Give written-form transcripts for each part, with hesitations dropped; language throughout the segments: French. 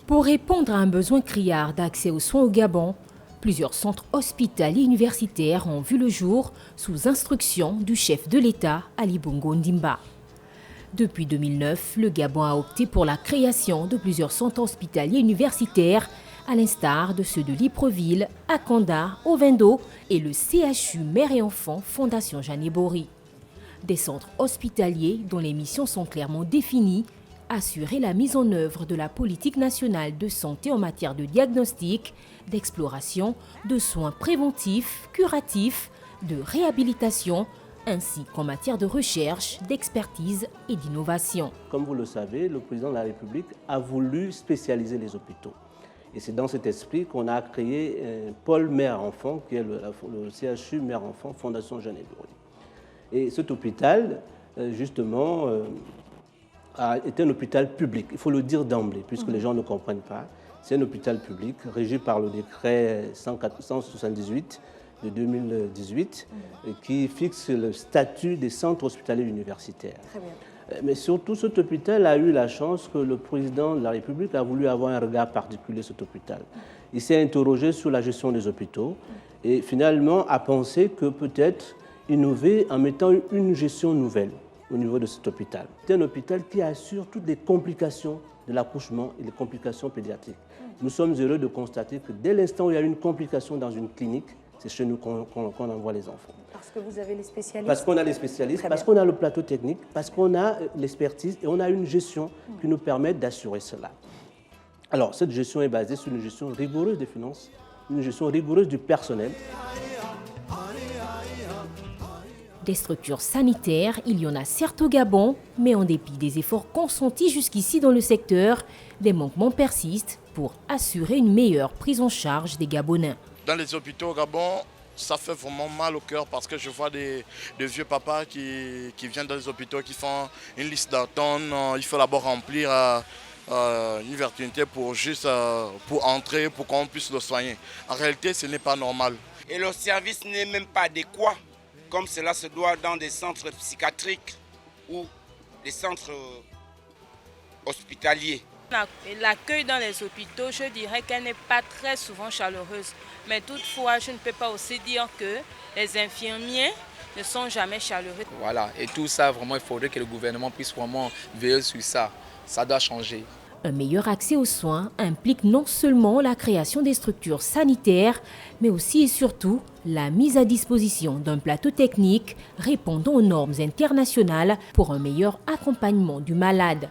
Pour répondre à un besoin criard d'accès aux soins au Gabon, plusieurs centres hospitaliers universitaires ont vu le jour sous instruction du chef de l'État, Ali Bongo Ondimba. Depuis 2009, le Gabon a opté pour la création de plusieurs centres hospitaliers universitaires, à l'instar de ceux de Libreville, Akanda, Ovendo et le CHU Mère et Enfants Fondation Janébori. Des centres hospitaliers dont les missions sont clairement définies: assurer la mise en œuvre de la politique nationale de santé en matière de diagnostic, d'exploration, de soins préventifs, curatifs, de réhabilitation, ainsi qu'en matière de recherche, d'expertise et d'innovation. Comme vous le savez, le président de la République a voulu spécialiser les hôpitaux. Et c'est dans cet esprit qu'on a créé un pôle mère-enfant, qui est le CHU Mère-Enfant Fondation Janébori. Et cet hôpital, justement, est un hôpital public. Il faut le dire d'emblée, puisque les gens ne comprennent pas. C'est un hôpital public régi par le décret 178 de 2018 qui fixe le statut des centres hospitaliers universitaires. Très bien. Mais surtout, cet hôpital a eu la chance que le président de la République a voulu avoir un regard particulier sur cet hôpital. Il s'est interrogé sur la gestion des hôpitaux et finalement a pensé que peut-être innover en mettant une gestion nouvelle au niveau de cet hôpital. C'est un hôpital qui assure toutes les complications de l'accouchement et les complications pédiatriques. Nous sommes heureux de constater que dès l'instant où il y a une complication dans une clinique, c'est chez nous qu'on envoie les enfants. Parce que vous avez les spécialistes. Parce qu'on a les spécialistes, parce qu'on a le plateau technique, parce qu'on a l'expertise et on a une gestion qui nous permet d'assurer cela. Alors, cette gestion est basée sur une gestion rigoureuse des finances, une gestion rigoureuse du personnel. Des structures sanitaires, il y en a certes au Gabon, mais en dépit des efforts consentis jusqu'ici dans le secteur, des manquements persistent pour assurer une meilleure prise en charge des Gabonais. Dans les hôpitaux au Gabon, ça fait vraiment mal au cœur parce que je vois des vieux papas qui viennent dans les hôpitaux, qui font une liste d'attente. Il faut d'abord remplir une virginité pour entrer, pour qu'on puisse le soigner. En réalité, ce n'est pas normal. Et le service n'est même pas adéquat, comme cela se doit dans des centres psychiatriques ou des centres hospitaliers. L'accueil dans les hôpitaux, je dirais qu'elle n'est pas très souvent chaleureuse. Mais toutefois, je ne peux pas aussi dire que les infirmiers ne sont jamais chaleureux. Voilà, et tout ça, vraiment, il faudrait que le gouvernement puisse vraiment veiller sur ça. Ça doit changer. Un meilleur accès aux soins implique non seulement la création des structures sanitaires, mais aussi et surtout la mise à disposition d'un plateau technique répondant aux normes internationales pour un meilleur accompagnement du malade.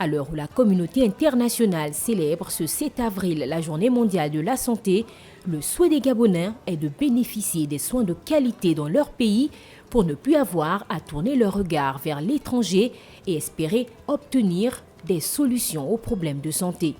À l'heure où la communauté internationale célèbre ce 7 avril la Journée mondiale de la santé, le souhait des Gabonais est de bénéficier des soins de qualité dans leur pays pour ne plus avoir à tourner leur regard vers l'étranger et espérer obtenir des solutions aux problèmes de santé.